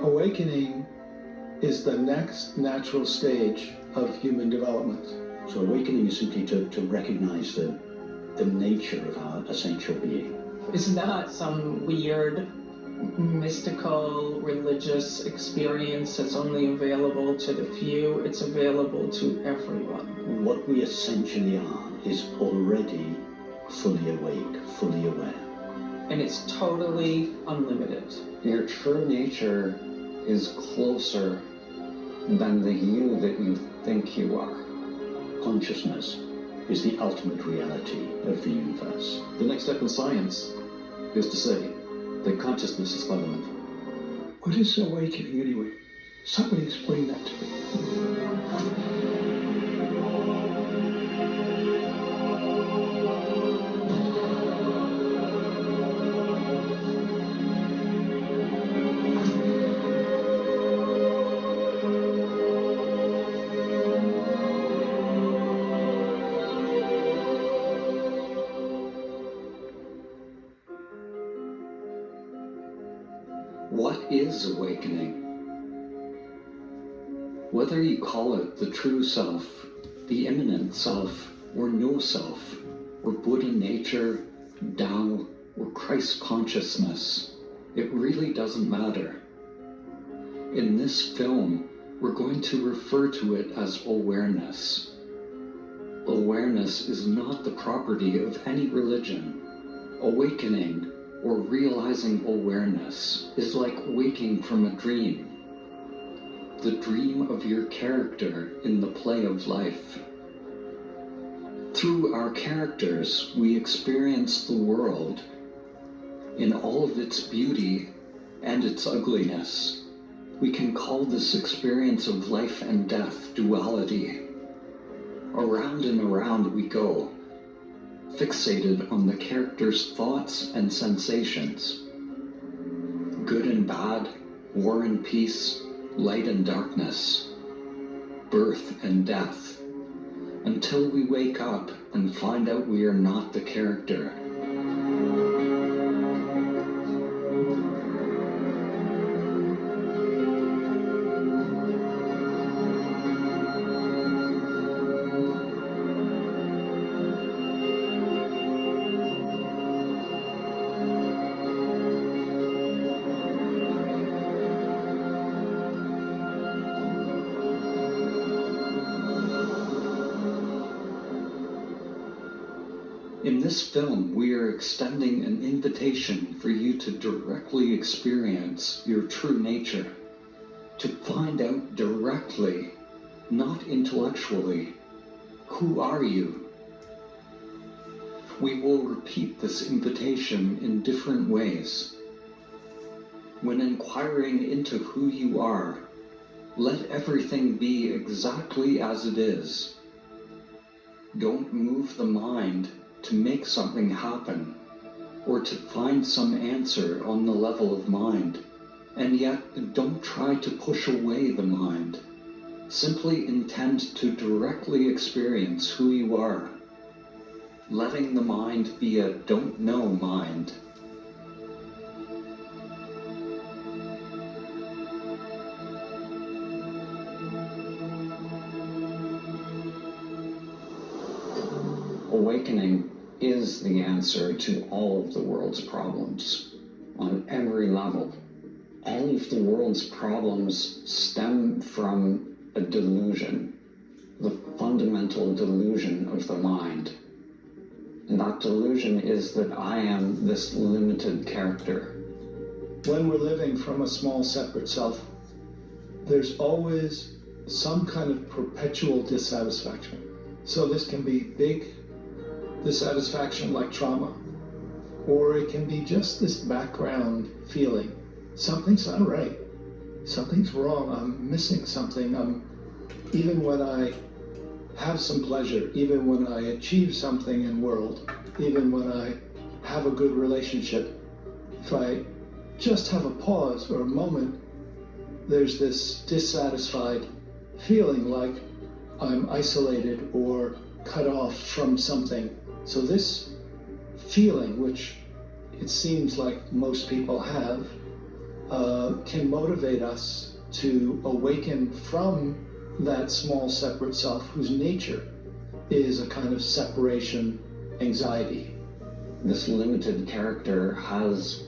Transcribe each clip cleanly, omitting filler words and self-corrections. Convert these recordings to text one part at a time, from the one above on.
Awakening is the next natural stage of human development. So awakening is simply to recognize the nature of our essential being. It's not some weird, mystical, religious experience that's only available to the few. It's available to everyone. What we essentially are is already fully awake, fully aware. And it's totally unlimited. Your true nature is closer than the you that you think you are. Consciousness is the ultimate reality of the universe. The next step in science is to say that consciousness is fundamental. What is awakening anyway? Somebody explain that to me. What is awakening? Whether you call it the true self, the immanent self, or no self, or Buddha nature, Tao, or Christ consciousness, it really doesn't matter. In this film, we're going to refer to it as awareness. Awareness is not the property of any religion. Awakening, or realizing awareness, is like waking from a dream. The dream of your character in the play of life. Through our characters, we experience the world in all of its beauty and its ugliness. We can call this experience of life and death duality. Around and around we go, fixated on the character's thoughts and sensations. Good and bad, war and peace, light and darkness, birth and death, until we wake up and find out we are not the character. In this film, we are extending an invitation for you to directly experience your true nature, to find out directly, not intellectually, who are you? We will repeat this invitation in different ways. When inquiring into who you are, let everything be exactly as it is. Don't move the mind to make something happen, or to find some answer on the level of mind, and yet don't try to push away the mind. Simply intend to directly experience who you are, letting the mind be a don't know mind. Awakening is the answer to all of the world's problems, on every level. All of the world's problems stem from a delusion, the fundamental delusion of the mind. And that delusion is that I am this limited character. When we're living from a small separate self, there's always some kind of perpetual dissatisfaction. So this can be big dissatisfaction like trauma, or it can be just this background feeling. Something's not right. Something's wrong. I'm missing something. Even when I have some pleasure, even when I achieve something in world, even when I have a good relationship, if I just have a pause or a moment, there's this dissatisfied feeling like I'm isolated or cut off from something. So this feeling, which it seems like most people have, can motivate us to awaken from that small separate self whose nature is a kind of separation anxiety. This limited character has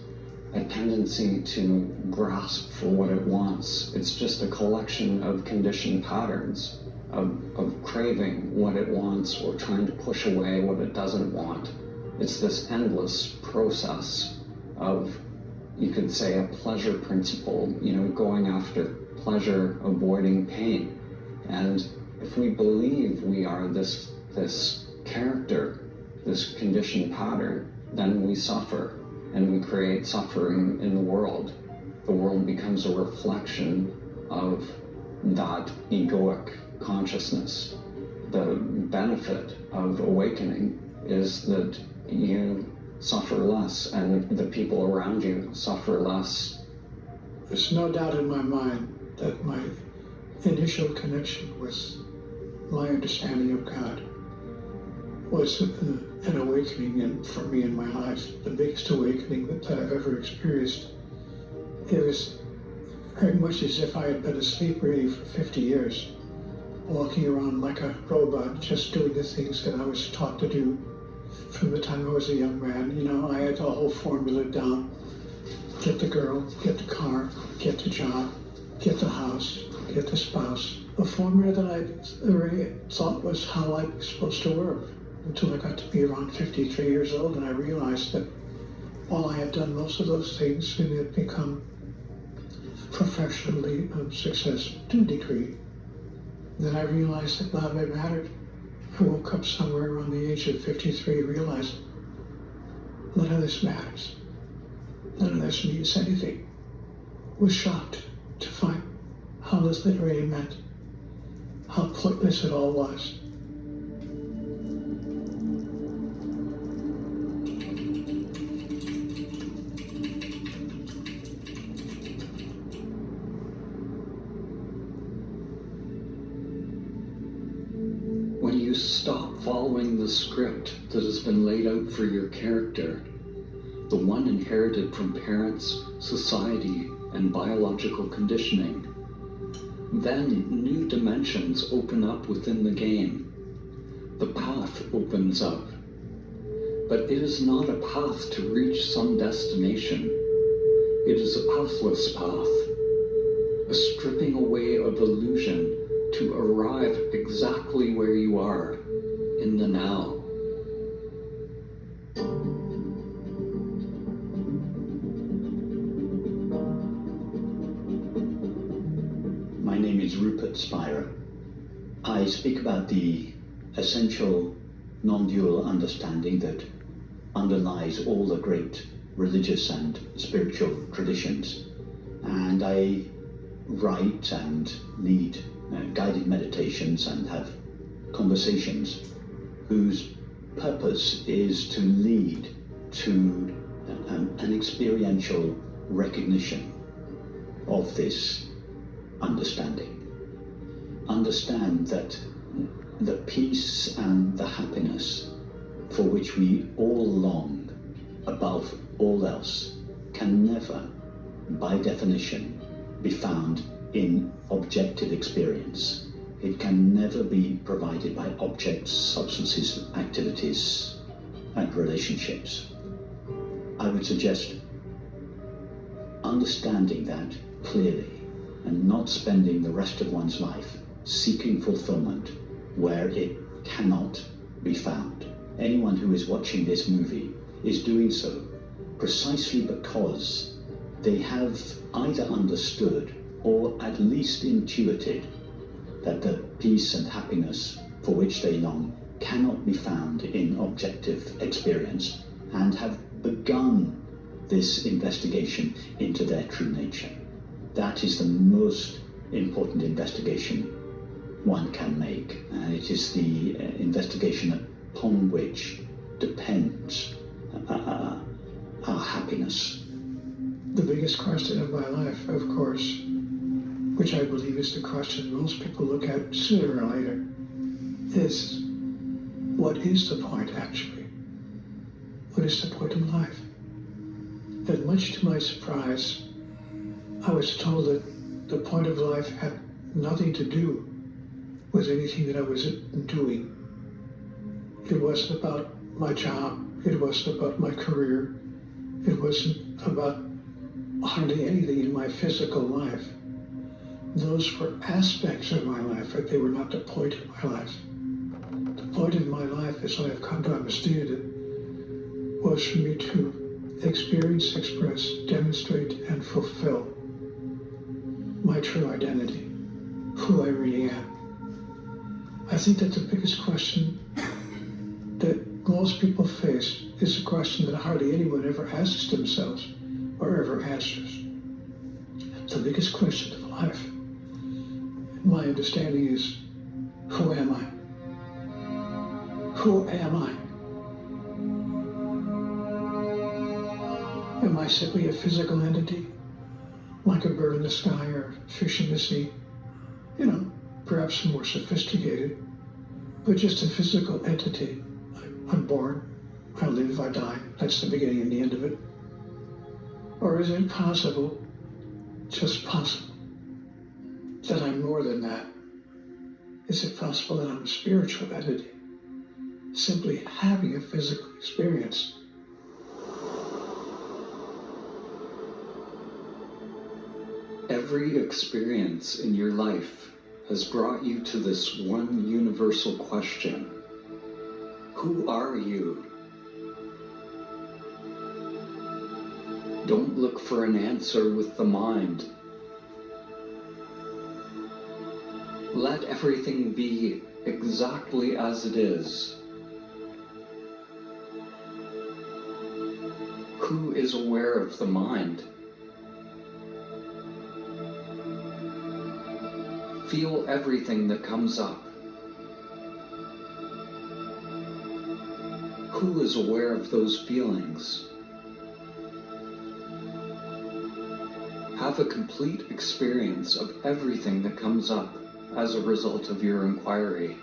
a tendency to grasp for what it wants. It's just a collection of conditioned patterns of craving what it wants or trying to push away what it doesn't want. It's this endless process of, you could say, a pleasure principle, going after pleasure, avoiding pain. And if we believe we are this character, this conditioned pattern, then we suffer, and we create suffering in the world. The world becomes a reflection of that egoic consciousness. The benefit of awakening is that you suffer less, and the people around you suffer less. There's no doubt in my mind that my initial connection with my understanding of God was an awakening for me in my life, the biggest awakening that I've ever experienced. It was very much as if I had been asleep really for 50 years, walking around like a robot, just doing the things that I was taught to do from the time I was a young man. I had the whole formula down. Get the girl, get the car, get the job, get the house, get the spouse. A formula that I already thought was how I was supposed to work, until I got to be around 53 years old, and I realized that while I had done most of those things and had become professionally successful to a degree, then I realized that none of it mattered. I woke up somewhere around the age of 53, realized none of this matters. None of this means anything. Was shocked to find how little it really meant, how pointless it all was. When you stop following the script that has been laid out for your character, the one inherited from parents, society, and biological conditioning, then new dimensions open up within the game. The path opens up. But it is not a path to reach some destination. It is a pathless path, a stripping away of illusion to arrive exactly where you are, in the now. My name is Rupert Spira. I speak about the essential non-dual understanding that underlies all the great religious and spiritual traditions. And I write and lead guided meditations and have conversations whose purpose is to lead to an experiential recognition of this understanding. Understand that the peace and the happiness for which we all long above all else can never, by definition, be found in objective experience. It can never be provided by objects, substances, activities, and relationships. I would suggest understanding that clearly and not spending the rest of one's life seeking fulfillment where it cannot be found. Anyone who is watching this movie is doing so precisely because they have either understood or at least intuited that the peace and happiness for which they long cannot be found in objective experience, and have begun this investigation into their true nature. That is the most important investigation one can make, and it is the investigation upon which depends our happiness. The biggest question of my life, of course, which I believe is the question most people look at sooner or later, is what is the point actually? What is the point of life? And much to my surprise, I was told that the point of life had nothing to do with anything that I was doing. It wasn't about my job. It wasn't about my career. It wasn't about hardly anything in my physical life. Those were aspects of my life, but they were not the point of my life. The point of my life, as I have come to understand it, was for me to experience, express, demonstrate, and fulfill my true identity, who I really am. I think that the biggest question that most people face is a question that hardly anyone ever asks themselves or ever answers. The biggest question of life, in my understanding, is who am I? Who am I? Am I simply a physical entity, like a bird in the sky or a fish in the sea? You know, perhaps more sophisticated, but just a physical entity. I'm born, I live, I die. That's the beginning and the end of it. Or is it possible, just possible, that I'm more than that? Is it possible that I'm a spiritual entity, simply having a physical experience? Every experience in your life has brought you to this one universal question. Who are you? Don't look for an answer with the mind. Let everything be exactly as it is. Who is aware of the mind? Feel everything that comes up. Who is aware of those feelings? Have a complete experience of everything that comes up as a result of your inquiry.